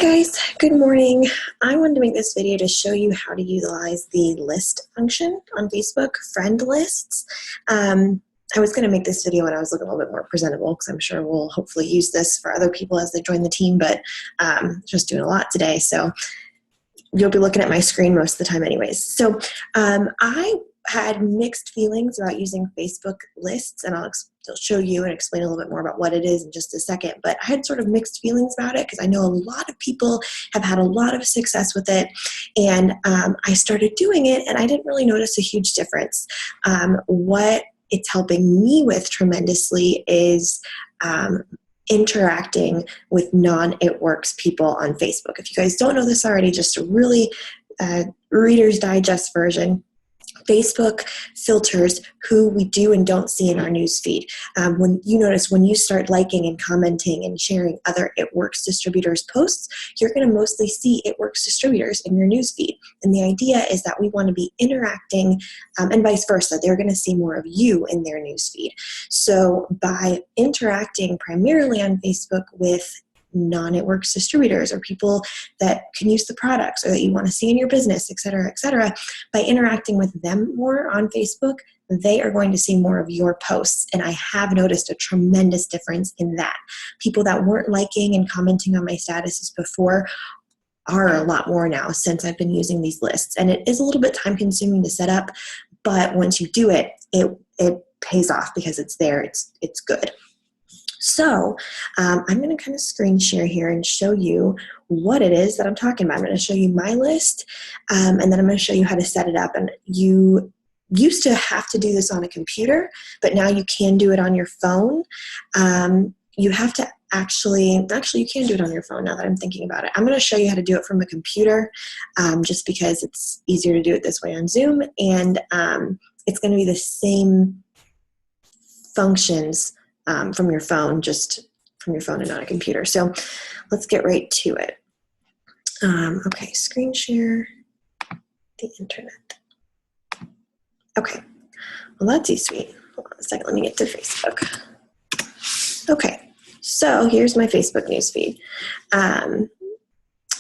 Guys, good morning. I wanted to make this video to show you how to utilize the list function on Facebook, friend lists. I was going to make this video when I was looking a little bit more presentable because I'm sure we'll hopefully use this for other people as they join the team, but just doing a lot today, so you'll be looking at my screen most of the time anyways. So I had mixed feelings about using Facebook lists, and I'll show you and explain a little bit more about what it is in just a second, but I had sort of mixed feelings about it because I know a lot of people have had a lot of success with it, and I started doing it and I didn't really notice a huge difference. What it's helping me with tremendously is interacting with non-It Works people on Facebook. If you guys don't know this already, just a really Reader's Digest version, Facebook filters who we do and don't see in our news feed. When you start liking and commenting and sharing other It Works distributors posts, you're going to mostly see It Works distributors in your news feed. And the idea is that we want to be interacting and vice versa. They're going to see more of you in their news feed. So by interacting primarily on Facebook with non-It Works distributors or people that can use the products or that you want to see in your business, et cetera, by interacting with them more on Facebook, they are going to see more of your posts. And I have noticed a tremendous difference in that. People that weren't liking and commenting on my statuses before are a lot more now since I've been using these lists. And it is a little bit time consuming to set up, but once you do it, it pays off because it's there, it's good. So I'm going to kind of screen share here and show you what it is that I'm talking about. I'm going to show you my list, and then I'm going to show you how to set it up. And you used to have to do this on a computer, but now you can do it on your phone. You have to actually you can do it on your phone now that I'm thinking about it. I'm going to show you how to do it from a computer just because it's easier to do it this way on Zoom, and it's going to be the same functions from your phone, just from your phone and not a computer. So let's get right to it. Okay, screen share the internet. Okay, well that's easy. Hold on a second, let me get to Facebook. Okay, so here's my Facebook newsfeed.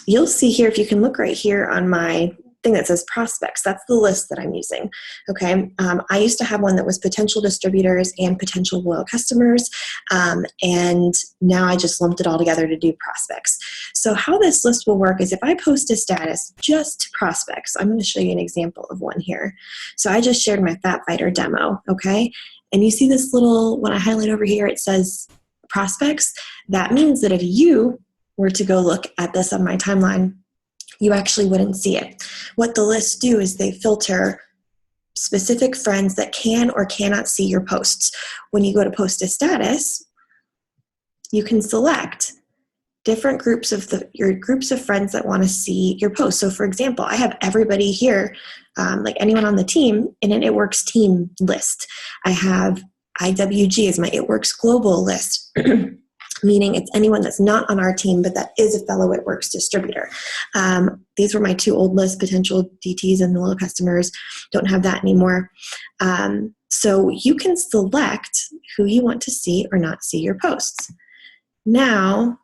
You'll see here, if you can look right here on my thing that says prospects, that's the list that I'm using. Okay, I used to have one that was potential distributors and potential loyal customers, and now I just lumped it all together to do prospects. So how this list will work is if I post a status just to prospects, I'm going to show you an example of one here. So I just shared my Fat Fighter demo, okay, and you see this little, when I highlight over here, it says prospects. That means that if you were to go look at this on my timeline, you actually wouldn't see it. What the lists do is they filter specific friends that can or cannot see your posts. When you go to post a status, you can select different groups of your groups of friends that want to see your post. So for example, I have everybody here, like anyone on the team, in an It Works team list. I have IWG as my It Works global list. Meaning it's anyone that's not on our team, but that is a fellow It Works distributor. These were my two old lists, potential DTs and loyal customers. Don't have that anymore. So you can select who you want to see or not see your posts. Now,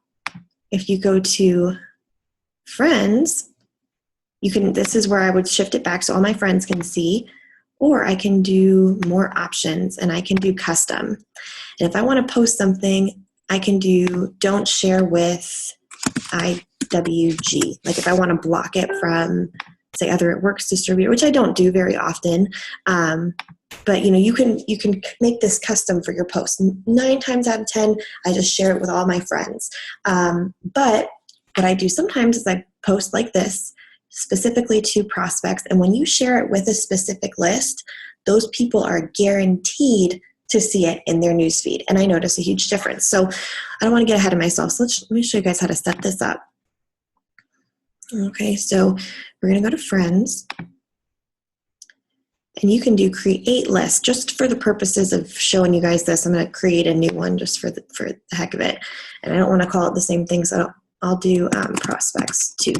if you go to friends, this is where I would shift it back so all my friends can see, or I can do more options and I can do custom. And if I want to post something, I can do don't share with IWG. Like if I want to block it from, say, other It Works distributor, which I don't do very often, but you can make this custom for your post. 9 times out of 10, I just share it with all my friends. But what I do sometimes is I post like this specifically to prospects, and when you share it with a specific list, those people are guaranteed to see it in their newsfeed, and I notice a huge difference. So I don't want to get ahead of myself, so let me show you guys how to set this up. Okay, so we're going to go to Friends, and you can do Create List. Just for the purposes of showing you guys this, I'm going to create a new one just for the heck of it, and I don't want to call it the same thing, so I'll do Prospects too.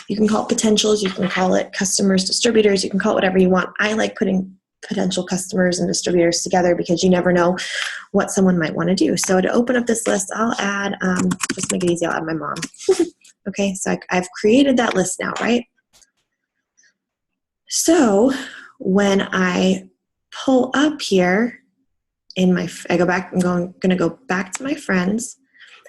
You can call it potentials, you can call it customers, distributors, you can call it whatever you want. I like putting potential customers and distributors together, because you never know what someone might want to do. So to open up this list, I'll add, just make it easy, I'll add my mom. Okay, so I've created that list now, right? So when I pull up here in my, I go back, I'm going to go back to my friends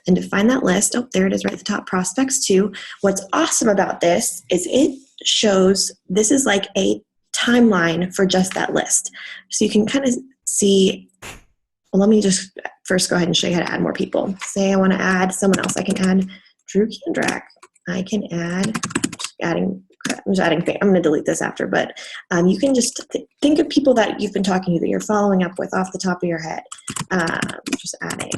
and to find that list. Oh, there it is right at the top, prospects too. What's awesome about this is it shows, this is like a timeline for just that list. So you can kind of see, well, let me just first go ahead and show you how to add more people. Say I want to add someone else. I can add Drew Kandrak. I can add, I'm going to delete this after, but you can just think of people that you've been talking to, that you're following up with off the top of your head. Just adding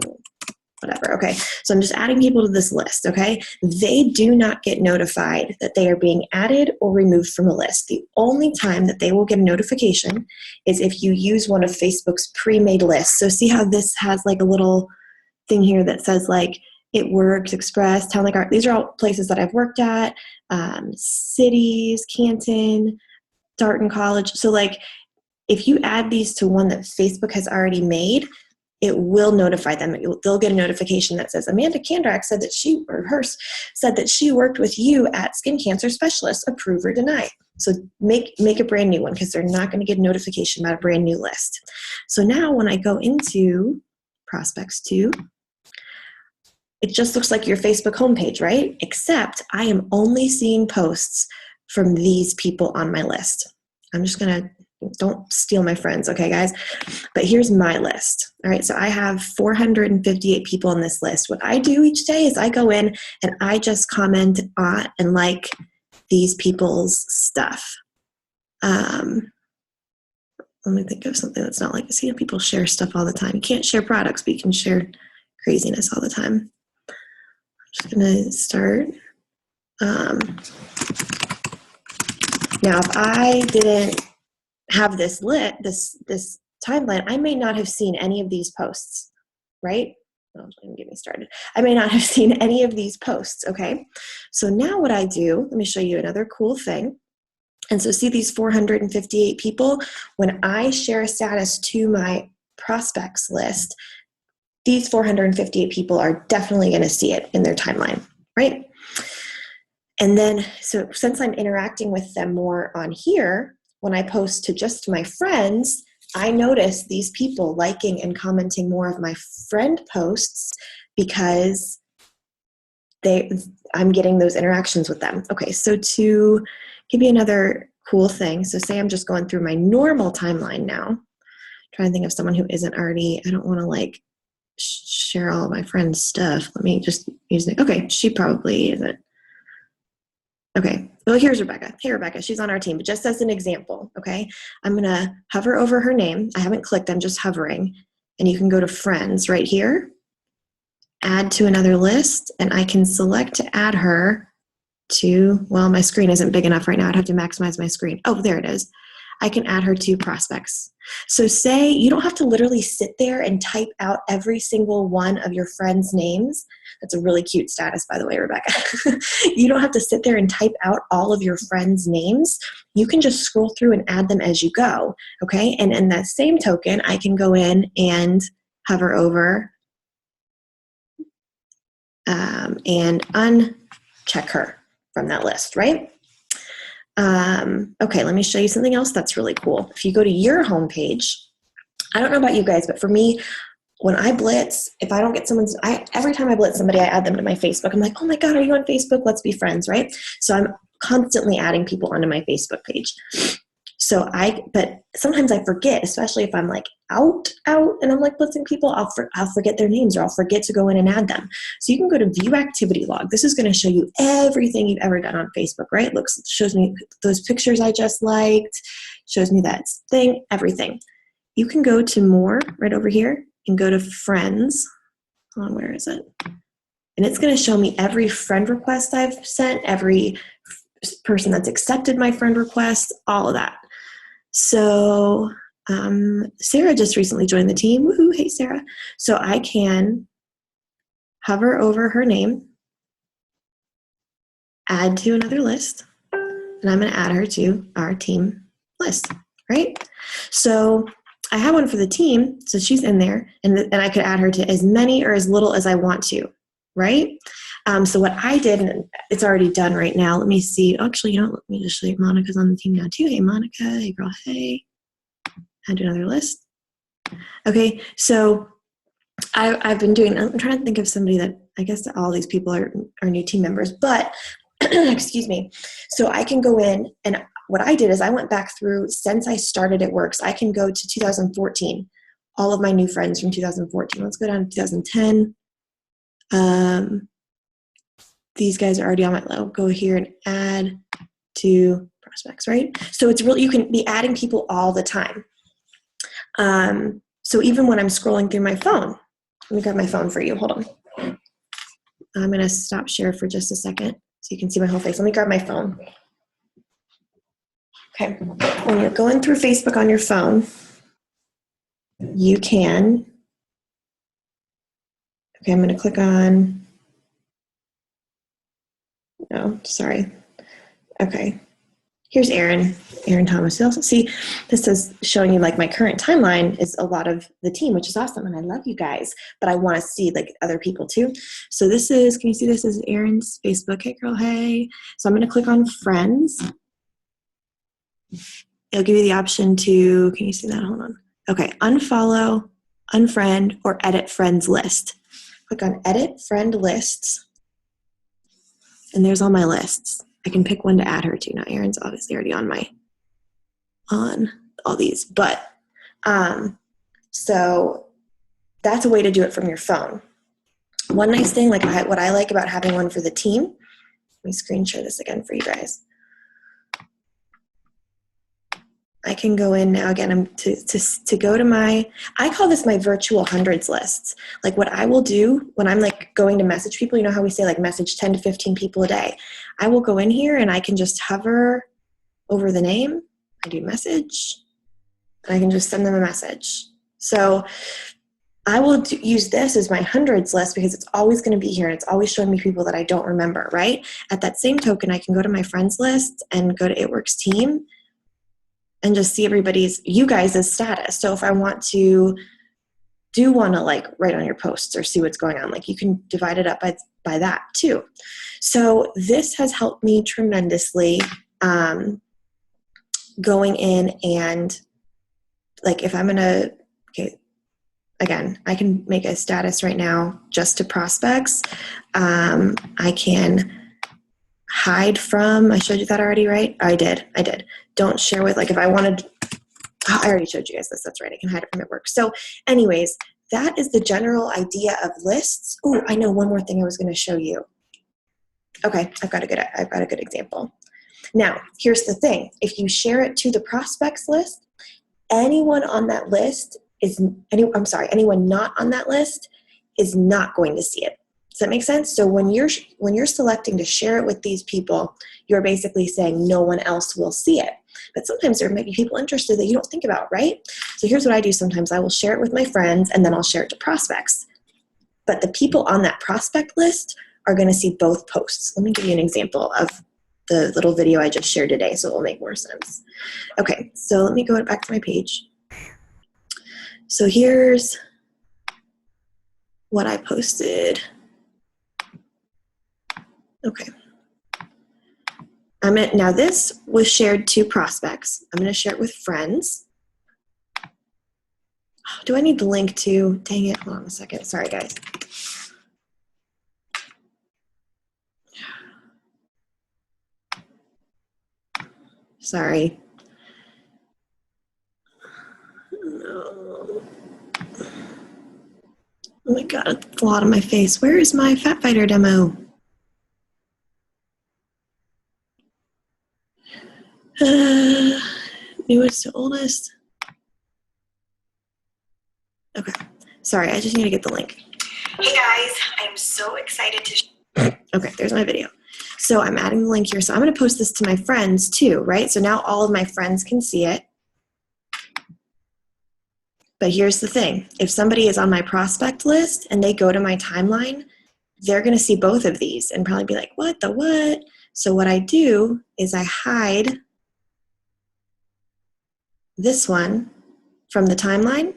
whatever. Okay, so I'm just adding people to this list, okay? They do not get notified that they are being added or removed from a list. The only time that they will get a notification is if you use one of Facebook's pre-made lists. So see how this has like a little thing here that says like, It Works, Express, Town Lake Art. These are all places that I've worked at, cities, Canton, Darton College. So like, if you add these to one that Facebook has already made, it will notify them. They'll get a notification that says, Amanda Kandrak said that she, or hers, said that she worked with you at Skin Cancer Specialist, approve or deny. So make a brand new one, because they're not going to get a notification about a brand new list. So now when I go into Prospects 2, it just looks like your Facebook homepage, right? Except I am only seeing posts from these people on my list. I'm just going to, don't steal my friends, okay, guys? But here's my list. All right, so I have 458 people on this list. What I do each day is I go in and I just comment on and like these people's stuff. Let me think of something that's not like this. You know, people share stuff all the time. You can't share products, but you can share craziness all the time. I'm just gonna start. Now, if I didn't have this this timeline, I may not have seen any of these posts, right? Oh, don't get me started. I may not have seen any of these posts, okay? So now what I do, let me show you another cool thing. And so see these 458 people, when I share a status to my prospects list, these 458 people are definitely gonna see it in their timeline, right? And then, so since I'm interacting with them more on here, when I post to just my friends, I notice these people liking and commenting more of my friend posts because I'm getting those interactions with them. Okay, so to give you another cool thing, so say I'm just going through my normal timeline now, trying to think of someone who isn't already, I don't want to like share all of my friends' stuff. Let me just use it. Okay, she probably isn't. Okay, well, here's Rebecca. Hey, Rebecca, she's on our team, but just as an example, okay? I'm gonna hover over her name. I haven't clicked, I'm just hovering. And you can go to friends right here, add to another list, and I can select to add her to, well, my screen isn't big enough right now. I'd have to maximize my screen. Oh, there it is. I can add her to prospects. So say you don't have to literally sit there and type out every single one of your friends' names. That's a really cute status, by the way, Rebecca. You don't have to sit there and type out all of your friends' names. You can just scroll through and add them as you go, okay? And in that same token, I can go in and hover over and uncheck her from that list, right? Okay, let me show you something else that's really cool. If you go to your homepage, I don't know about you guys, but for me, when I blitz, if I don't get every time I blitz somebody, I add them to my Facebook. I'm like, oh my God, are you on Facebook? Let's be friends, right? So I'm constantly adding people onto my Facebook page. But sometimes I forget, especially if I'm like out, and I'm like blitzing people, I'll forget their names, or I'll forget to go in and add them. So you can go to View Activity Log. This is going to show you everything you've ever done on Facebook, right? Shows me those pictures I just liked, shows me that thing, everything. You can go to More right over here and go to Friends. Hold on, where is it? And it's going to show me every friend request I've sent, every person that's accepted my friend request, all of that. So Sarah just recently joined the team. Woohoo, hey Sarah. So I can hover over her name, add to another list, and I'm going to add her to our team list right? So I have one for the team, so she's in there, and I could add her to as many or as little as I want to, right? So what I did, and it's already done right now. Let me see. Actually, let me just show you. Monica's on the team now too. Hey, Monica. Hey, girl. Hey. Add to another list. Okay, so I've been doing, I'm trying to think of somebody that, I guess all these people are new team members, but excuse me. So I can go in, and what I did is I went back through since I started at Works. I can go to 2014, all of my new friends from 2014. Let's go down to 2010. These guys are already on my, I'll go here and add to prospects, right? So it's really, you can be adding people all the time. So even when I'm scrolling through my phone, let me grab my phone for you. Hold on. I'm going to stop share for just a second so you can see my whole face. Let me grab my phone. Okay. When you're going through Facebook on your phone, you can, okay, I'm going to click on, no, sorry. Okay. Here's Erin Thomas. You also see this is showing you like my current timeline is a lot of the team, which is awesome. And I love you guys, but I want to see like other people too. So this is, can you see this is Erin's Facebook? Hey girl, hey. So I'm going to click on friends. It'll give you the option to, can you see that? Hold on. Okay. Unfollow, unfriend, or edit friends list. Click on edit friend lists. And there's all my lists. I can pick one to add her to. Now Erin's obviously already on all these, but so that's a way to do it from your phone. One nice thing, like what I like about having one for the team, let me screen share this again for you guys. I can go in now again to go to my, I call this my virtual hundreds lists. Like what I will do when I'm like going to message people, you know how we say like message 10 to 15 people a day. I will go in here and I can just hover over the name. I do message and I can just send them a message. So I will use this as my hundreds list because it's always going to be here and it's always showing me people that I don't remember, right? At that same token, I can go to my friends list and go to It Works team and just see you guys' status. So if I want to like write on your posts or see what's going on, like you can divide it up by that too. So this has helped me tremendously going in and like if I'm gonna, okay, again, I can make a status right now just to prospects. I can hide from, I showed you that already, right? I did. Don't share with, like if I wanted, I already showed you guys this, that's right, I can hide it from at work. So anyways, that is the general idea of lists. Oh, I know one more thing I was gonna show you. Okay, I've got a good example. Now, here's the thing. If you share it to the prospects list, anyone on that list anyone not on that list is not going to see it. Does that make sense? So when you're selecting to share it with these people, you're basically saying no one else will see it. But sometimes there may be people interested that you don't think about, right? So here's what I do sometimes. I will share it with my friends and then I'll share it to prospects. But the people on that prospect list are going to see both posts. Let me give you an example of the little video I just shared today so it will make more sense. Okay, so let me go back to my page. So here's what I posted. Okay. Now this was shared to prospects. I'm going to share it with friends. Oh, do I need the link to? Dang it. Hold on a second. Sorry, guys. Sorry. No. Oh my God, it's a lot on my face. Where is my Fat Fighter demo? Newest to oldest. Okay. Sorry, I just need to get the link. Hey guys, I'm so excited to okay, there's my video. So I'm adding the link here. So I'm going to post this to my friends too, right? So now all of my friends can see it. But here's the thing. If somebody is on my prospect list and they go to my timeline, they're going to see both of these and probably be like, what the what? So what I do is I hide this one from the timeline,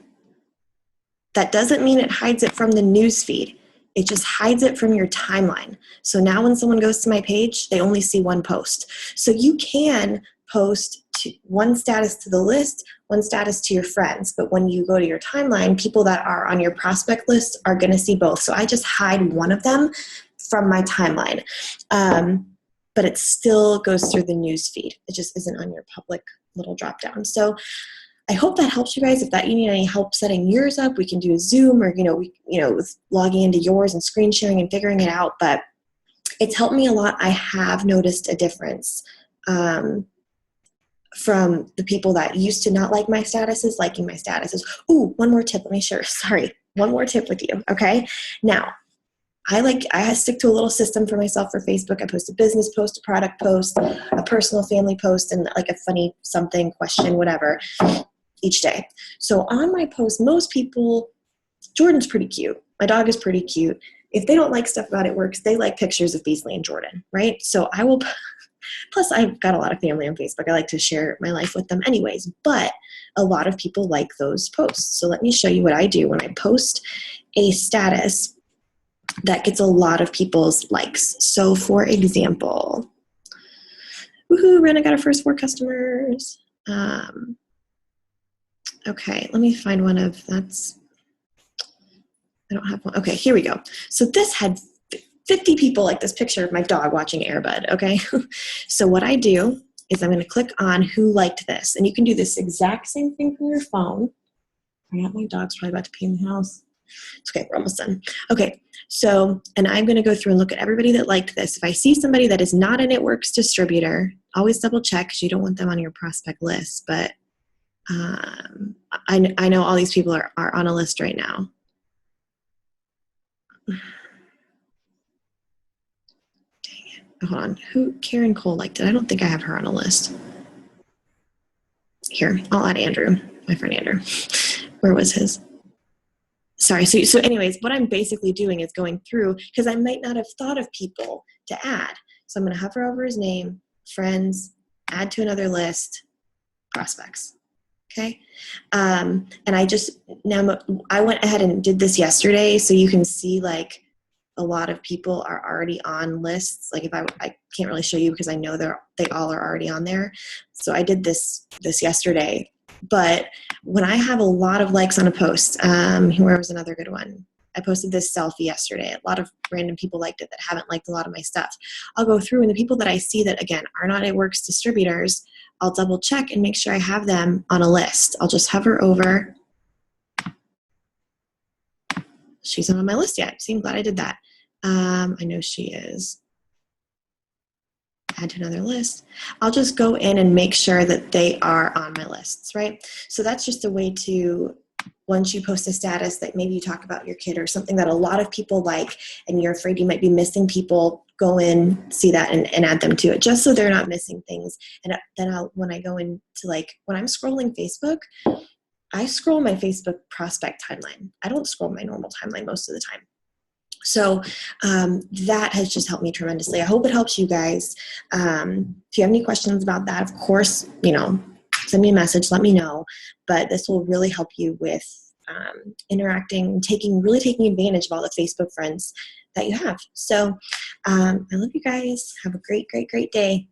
that doesn't mean it hides it from the news feed. It just hides it from your timeline. So now when someone goes to my page, they only see one post. So you can post one status to the list, one status to your friends. But when you go to your timeline, people that are on your prospect list are going to see both. So I just hide one of them from my timeline. But it still goes through the news feed. It just isn't on your public little drop down. So I hope that helps you guys. If that you need any help setting yours up, we can do a Zoom or, with logging into yours and screen sharing and figuring it out. But it's helped me a lot. I have noticed a difference from the people that used to not like my statuses, liking my statuses. Ooh, one more tip. Let me share. Sorry. One more tip with you. Okay. Now, I stick to a little system for myself for Facebook. I post a business post, a product post, a personal family post, and like a funny something, question, whatever, each day. So on my post, most people, Jordan's pretty cute. My dog is pretty cute. If they don't like stuff about It Works, they like pictures of Beasley and Jordan, right? So I will, plus I've got a lot of family on Facebook. I like to share my life with them anyways, but a lot of people like those posts. So let me show you what I do when I post a status that gets a lot of people's likes. So for example, woohoo, Rena got our first 4 customers. Okay, let me find one of that's, I don't have one. Okay, here we go. So this had 50 people like this picture of my dog watching Air Bud, okay? So what I do is I'm gonna click on who liked this. And you can do this exact same thing from your phone. My dog's probably about to pee in the house. It's okay, we're almost done. Okay, so, and I'm going to go through and look at everybody that liked this. If I see somebody that is not an It Works distributor, always double check because you don't want them on your prospect list. But I know all these people are on a list right now. Dang it. Hold on. Who? Karen Cole liked it. I don't think I have her on a list. Here, I'll add Andrew, my friend Andrew. Where was his? Sorry. So anyways, what I'm basically doing is going through, because I might not have thought of people to add. So I'm going to hover over his name, friends, add to another list, prospects. Okay. And I went ahead and did this yesterday. So you can see like a lot of people are already on lists. Like if I can't really show you because I know they all are already on there. So I did this yesterday. But when I have a lot of likes on a post, here was another good one. I posted this selfie yesterday. A lot of random people liked it that haven't liked a lot of my stuff. I'll go through and the people that I see that, again, are not It Works distributors, I'll double check and make sure I have them on a list. I'll just hover over. She's not on my list yet. See, I'm glad I did that. I know she is. Add to another list. I'll just go in and make sure that they are on my lists, right? So that's just a way to, once you post a status that maybe you talk about your kid or something that a lot of people like and you're afraid you might be missing people, go in, see that and add them to it just so they're not missing things. And then when I go into when I'm scrolling Facebook, I scroll my Facebook prospect timeline. I don't scroll my normal timeline most of the time. So that has just helped me tremendously. I hope it helps you guys. If you have any questions about that, of course, send me a message, let me know. But this will really help you with interacting, really taking advantage of all the Facebook friends that you have. So I love you guys. Have a great, great, great day.